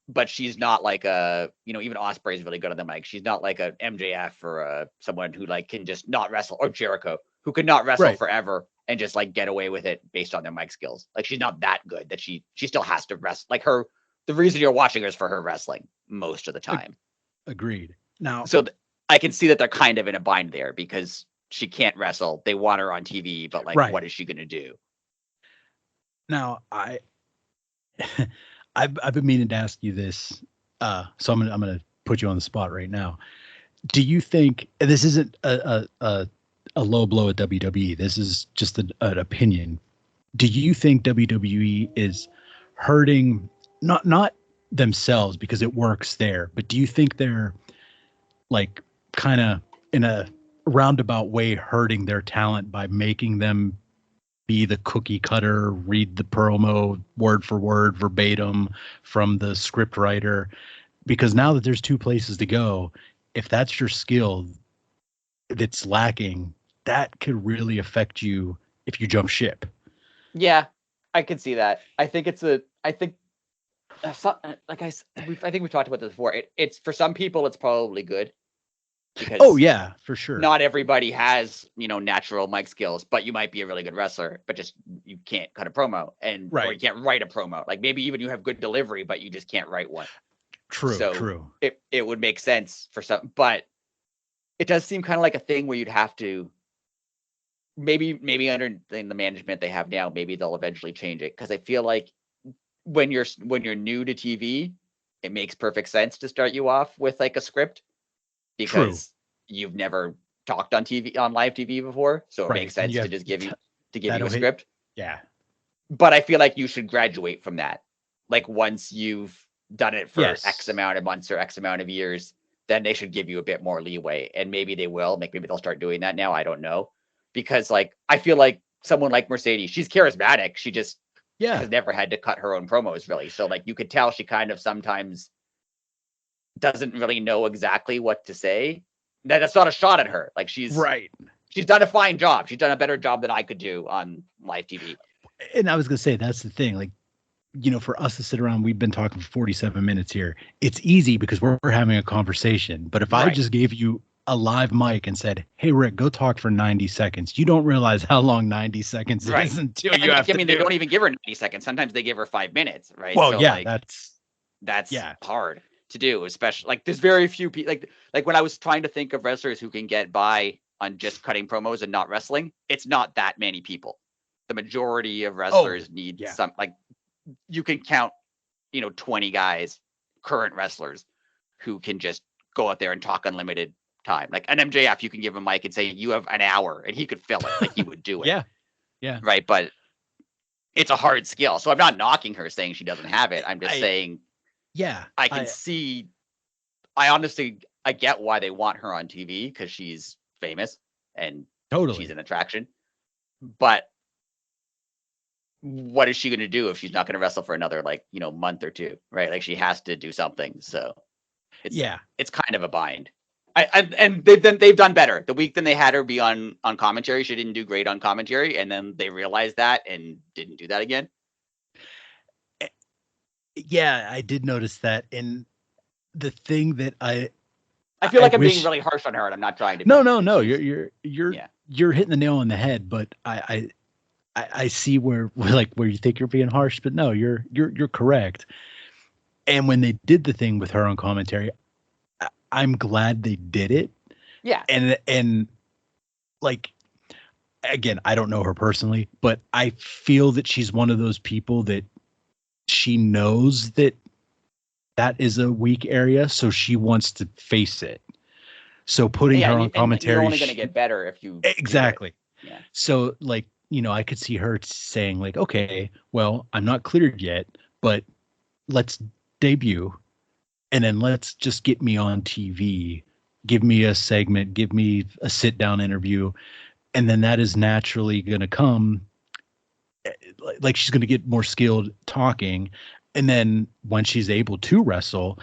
But she's not like even Ospreay is really good on the mic. She's not like a MJF or someone who, like, can just not wrestle. Or Jericho, who could not wrestle forever and just, like, get away with it based on their mic skills. Like, she's not that good that she still has to wrestle. Like, her the reason you're watching her is for her wrestling most of the time. Agreed. Now, so I can see that they're kind of in a bind there because she can't wrestle. They want her on TV, but like, what is she going to do? Now, I've been meaning to ask you this, so I'm gonna put you on the spot right now. Do you think, and this isn't a low blow at WWE, this is just an opinion, do you think WWE is hurting not themselves because it works there, but do you think they're like kind of in a roundabout way hurting their talent by making them be the cookie cutter, read the promo word for word verbatim from the script writer? Because now that there's two places to go, if that's your skill that's lacking, that could really affect you if you jump ship. Yeah, I can see that. I think we've talked about this before. It's for some people, it's probably good. Oh yeah, for sure. Not everybody has, natural mic skills, but you might be a really good wrestler, but just you can't cut a promo or you can't write a promo. Like maybe even you have good delivery, but you just can't write one. True. It would make sense for some, but it does seem kind of like a thing where you'd have to maybe under the management they have now, maybe they'll eventually change it. Cause I feel like when you're new to TV, it makes perfect sense to start you off with like a script because you've never talked on live TV before. So it makes sense to just give you a script. Yeah. But I feel like you should graduate from that. Like once you've done it for X amount of months or X amount of years, then they should give you a bit more leeway. And maybe they will. Maybe they'll start doing that now. I don't know. Because like I feel like someone like Mercedes, she's charismatic. She just has never had to cut her own promos really. So like you could tell she kind of sometimes doesn't really know exactly what to say. That's not a shot at her. Like she's done a fine job. She's done a better job than I could do on live TV. And I was gonna say that's the thing. Like, for us to sit around, we've been talking for 47 minutes here. It's easy because we're having a conversation. But if I just gave you a live mic and said, "Hey Rick, go talk for 90 seconds," you don't realize how long 90 seconds is until you have to. They don't even give her 90 seconds. Sometimes they give her 5 minutes, right? Well, so that's hard to do, especially like there's very few people like when I was trying to think of wrestlers who can get by on just cutting promos and not wrestling, it's not that many people. The majority of wrestlers need some, like you can count, 20 guys, current wrestlers who can just go out there and talk unlimited time. Like an MJF, you can give him a mic and say you have an hour and he could fill it. Like he would do it. Yeah. Right. But it's a hard skill. So I'm not knocking her saying she doesn't have it. I'm just saying, I can see, I get why they want her on TV because she's famous and she's an attraction. But what is she going to do if she's not going to wrestle for another month or two, right? Like she has to do something. So it's kind of a bind. And they've done better. The week then they had her be on commentary, she didn't do great on commentary, and then they realized that and didn't do that again. Yeah, I did notice that. And the thing that I feel like I'm being really harsh on her, and I'm not trying to. No. You're hitting the nail on the head. But I see where you think you're being harsh, but no, you're correct. And when they did the thing with her on commentary, I'm glad they did it. Yeah. And like, again, I don't know her personally, but I feel that she's one of those people that she knows that is a weak area, so she wants to face it. So putting her on commentary, you're only going to get better if you exactly. Yeah. So like, I could see her saying like, okay, well, I'm not cleared yet, but let's debut. And then let's just get me on TV, give me a segment, give me a sit down interview. And then that is naturally going to come. Like she's going to get more skilled talking. And then when she's able to wrestle,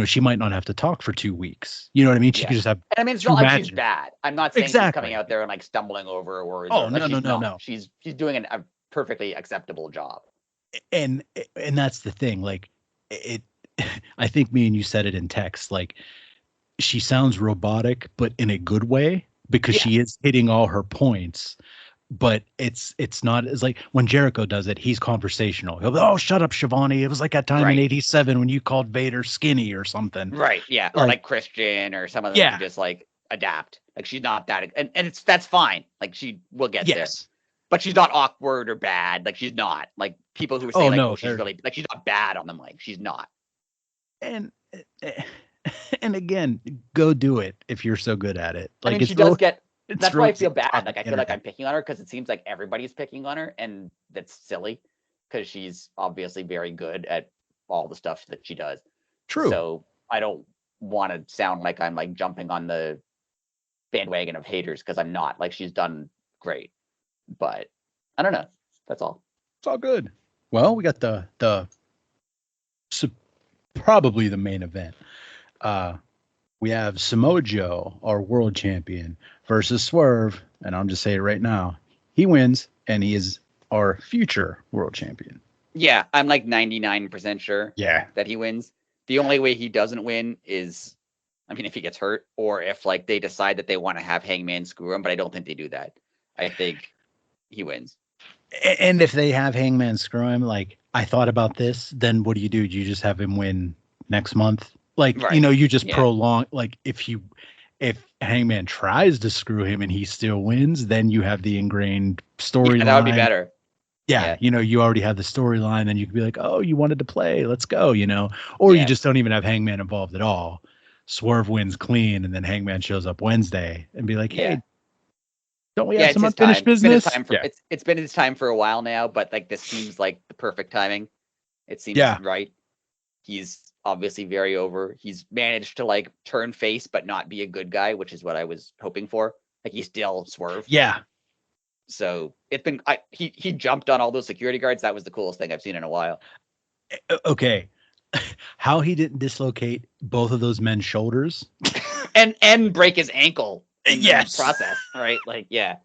she might not have to talk for 2 weeks. You know what I mean? She could just have. And I mean, it's not like she's bad. I'm not saying she's coming out there and like stumbling over words. Oh, no. She's doing a perfectly acceptable job. And that's the thing. Like I think me and you said it in text, like she sounds robotic, but in a good way because she is hitting all her points. but it's not as like when Jericho does it, he's conversational. He'll be, oh, shut up, Shivani. It was like that time in '87 when you called Vader skinny or something. Right. Yeah. Or like Christian or some of them can just like adapt. Like she's not that, and that's fine. Like she will get there, but she's not awkward or bad. Like she's not like people who say she's really like she's not bad on the mic. She's not. And again, go do it if you're so good at it. Like I mean, she does get. That's why I feel bad. Like I feel like I'm picking on her because it seems like everybody's picking on her, and that's silly because she's obviously very good at all the stuff that she does. True. So I don't want to sound like I'm like jumping on the bandwagon of haters because I'm not. Like she's done great, but I don't know. That's all. It's all good. Well, we got the probably the main event. We have Samoa Joe, our world champion, versus Swerve, and I'm just saying it right now. He wins, and he is our future world champion. Yeah, I'm like 99% sure that he wins. The only way he doesn't win is, I mean, if he gets hurt or if like they decide that they want to have Hangman screw him, but I don't think they do that. I think he wins. And if they have Hangman screw him, like I thought about this, then what do? You just have him win next month? Like, you just prolong, like if Hangman tries to screw him and he still wins, then you have the ingrained storyline. Yeah, that would be better. Yeah, you already have the storyline, then you could be like, oh, you wanted to play, let's go, or you just don't even have Hangman involved at all. Swerve wins clean, and then Hangman shows up Wednesday and be like, hey, don't we have some unfinished business? It's been his time for a while now, but like this seems like the perfect timing. It seems right. He's obviously very over. He's managed to like turn face, but not be a good guy, which is what I was hoping for. Like he's still Swerve. Yeah. So it's been, he jumped on all those security guards. That was the coolest thing I've seen in a while. Okay. How he didn't dislocate both of those men's shoulders and break his ankle in the process. Right. Like, yeah.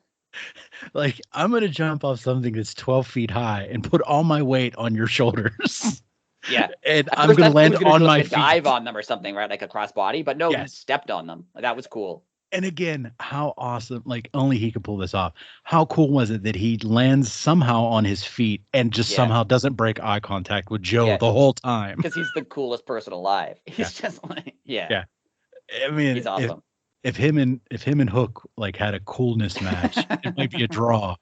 Like I'm going to jump off something that's 12 feet high and put all my weight on your shoulders. Yeah. And I'm going to land on my feet. Dive on them or something, right? Like a crossbody, but no, he stepped on them. That was cool. And again, how awesome, like only he could pull this off. How cool was it that he lands somehow on his feet and just somehow doesn't break eye contact with Joe the whole time? Because he's the coolest person alive. He's just like, Yeah. I mean, he's awesome. If him and Hook like had a coolness match, it might be a draw.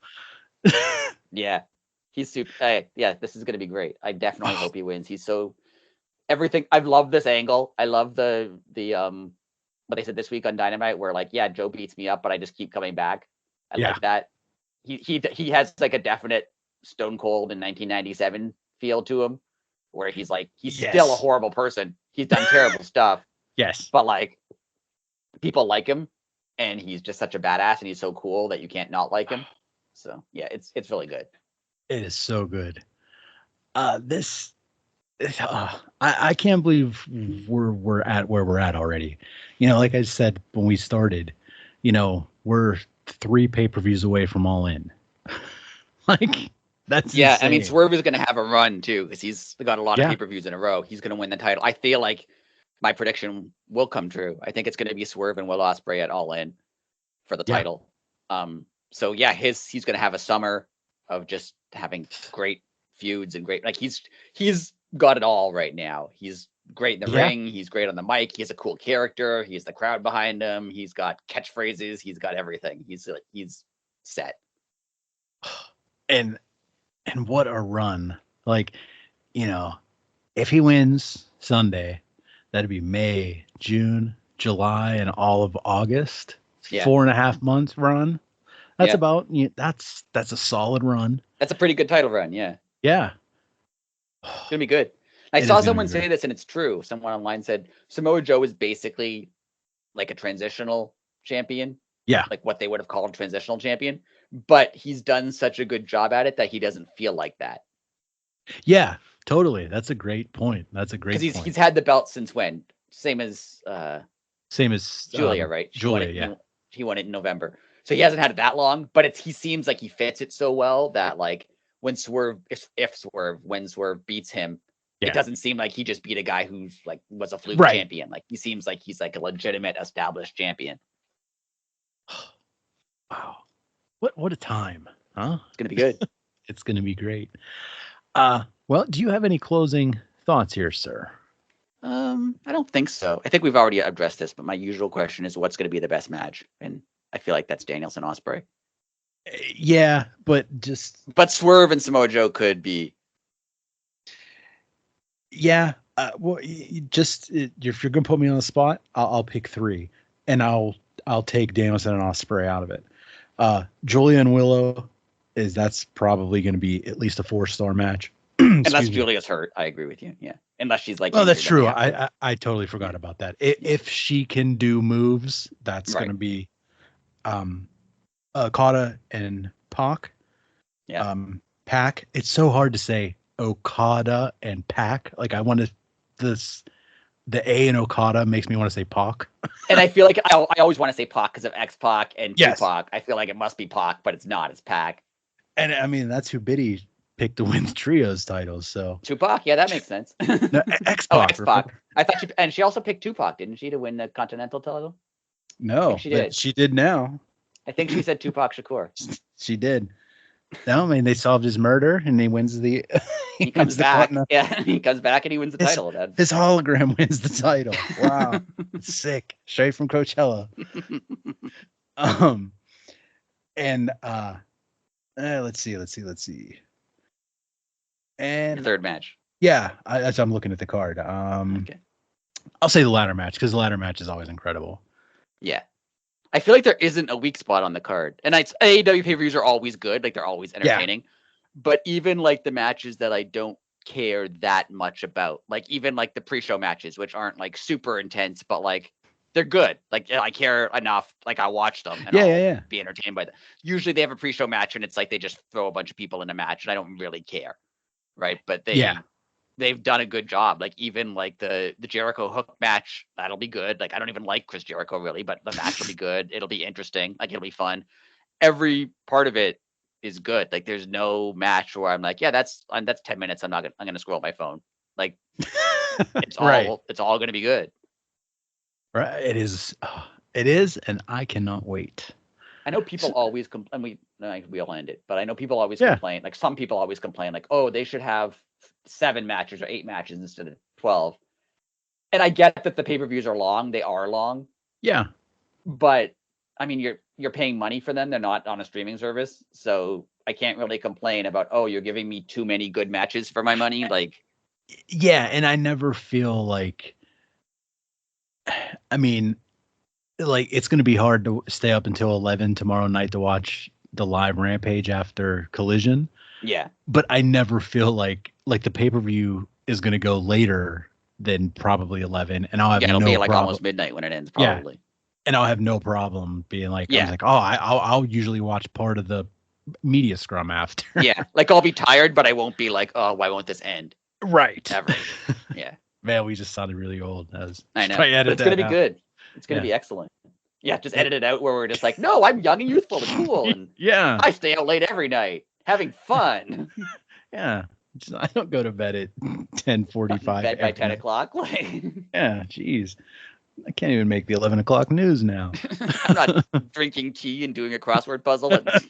Yeah. He's super. This is going to be great. I definitely hope he wins. He's so everything. I love this angle. I love the what they said this week on Dynamite, where like, Joe beats me up, but I just keep coming back. I like that. He has like a definite Stone Cold in 1997 feel to him, where he's like he's still a horrible person. He's done terrible stuff. Yes, but like people like him, and he's just such a badass, and he's so cool that you can't not like him. So it's really good. It is so good. I can't believe we're at where we're at already. Like I said when we started, we're 3 pay-per-views away from All In. Like that's insane. I mean, Swerve is going to have a run too because he's got a lot of pay-per-views in a row. He's going to win the title. I feel like my prediction will come true. I think it's going to be Swerve and Will Ospreay at All In for the title. So he's going to have a summer of just having great feuds and great, like he's got it all right now. He's great in the ring. He's great on the mic. He has a cool character. He has the crowd behind him. He's got catchphrases. He's got everything. He's set. And what a run. Like, if he wins Sunday, that'd be May, June, July, and all of August. 4.5 months run. That's about, that's a solid run. That's a pretty good title run. Yeah. Yeah. It's gonna be good. I saw someone say this, and it's true. Someone online said Samoa Joe is basically like a transitional champion. Yeah. Like what they would have called a transitional champion. But he's done such a good job at it that he doesn't feel like that. Yeah, totally. That's a great point. Because he's had the belt since when? Same as Julia, right? Julia, He won it in November. So he hasn't had it that long, but he seems like he fits it so well that like when Swerve beats him, it doesn't seem like he just beat a guy who's like was a fluke champion. Like he seems like he's like a legitimate established champion. Wow. What a time, huh? It's gonna be good. It's gonna be great. Well, do you have any closing thoughts here, sir? I don't think so. I think we've already addressed this, but my usual question is what's going to be the best match, and I feel like that's Danielson Ospreay. Yeah, but Swerve and Samoa Joe could be. Yeah, well, if you're gonna put me on the spot, I'll pick 3, and I'll take Danielson and Ospreay out of it. Julia and Willow that's probably going to be at least a 4-star match. Unless Julia's hurt, I agree with you. Yeah, unless she's like. Oh, that's true. I totally forgot about that. If she can do moves, that's going to be, Okada and Pac. Yeah. Pac. It's so hard to say Okada and Pac. Like I want to the A in Okada makes me want to say Pac. And I feel like I always want to say Pac because of X-Pac and yes. Tupac. I feel like it must be Pac, but it's not. It's Pac. And I mean, that's who Biddy picked to win the trios titles. So Tupac, yeah, that makes sense. No, X-Pac. Oh, X-Pac. I thought she also picked Tupac, didn't she, to win the Continental title? No, she did. She did now. I think she said Tupac Shakur. She did. No, I mean they solved his murder and he wins the. he comes back. Yeah, he comes back and he wins the title. His hologram wins the title. Wow, sick! Straight from Coachella. And let's see. And third match. Yeah, I'm looking at the card. Okay. I'll say the ladder match because the ladder match is always incredible. Yeah. I feel like there isn't a weak spot on the card. And AEW pay-per-views are always good. Like, they're always entertaining. Yeah. But even, like, the matches that I don't care that much about, like, even, like, the pre-show matches, which aren't, like, super intense, but, like, they're good. Like, I care enough. Like, I'll watch them and I'll be entertained by them. Usually they have a pre-show match and it's like they just throw a bunch of people in a match and I don't really care. Right? But they've done a good job. Like, even like the Jericho Hook match, that'll be good. Like, I don't even like Chris Jericho really, but the match will be good. It'll be interesting. Like, it'll be fun. Every part of it is good. Like, there's no match where I'm like, yeah, that's 10 minutes. I'm gonna scroll my phone. Like, it's all it's all gonna be good. Right. It is, and I cannot wait. I know people always complain. We'll end it, but I know people always complain. Like, some people always complain, like, oh, they should have 7 matches or 8 matches instead of 12. And I get that the pay-per-views are long. They are long. Yeah. But I mean, you're paying money for them. They're not on a streaming service. So I can't really complain about, oh, you're giving me too many good matches for my money. Like, yeah. And I never feel like, I mean, like, it's going to be hard to stay up until 11 tomorrow night to watch the live Rampage after Collision. Yeah. But I never feel like the pay-per-view is going to go later than probably 11. And I'll have it'll be like almost midnight when it ends, probably. Yeah. And I'll have no problem being like, I was like, I'll usually watch part of the media scrum after. Yeah. Like, I'll be tired, but I won't be like, oh, why won't this end? Right. Ever. Yeah. Man, we just sounded really old. I know. But it's going to be good. It's going to be excellent. Yeah, just edit it out where we're just like, no, I'm young and youthful and cool. And I stay out late every night having fun. Yeah. I don't go to bed at 10:45. Bed by 10 o'clock. Yeah, geez. I can't even make the 11 o'clock news now. I'm not drinking tea and doing a crossword puzzle at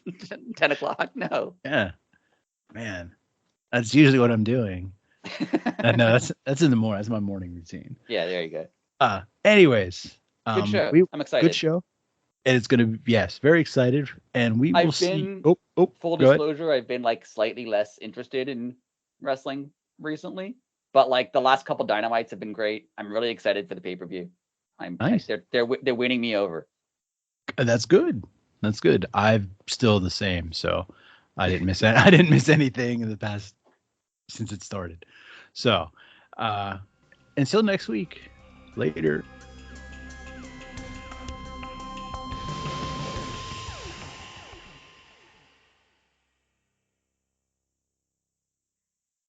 10 o'clock. No. Yeah. Man, that's usually what I'm doing. No, that's in the morning. That's my morning routine. Yeah, there you go. Anyways. Good show. I'm excited. Good show. And it's going to be, very excited. And we will see. Full disclosure, I've been like slightly less interested in wrestling recently. But like the last couple Dynamites have been great. I'm really excited for the pay-per-view. Nice. They're winning me over. That's good. That's good. I'm still the same. So I didn't miss I didn't miss anything in the past since it started. So until next week, later.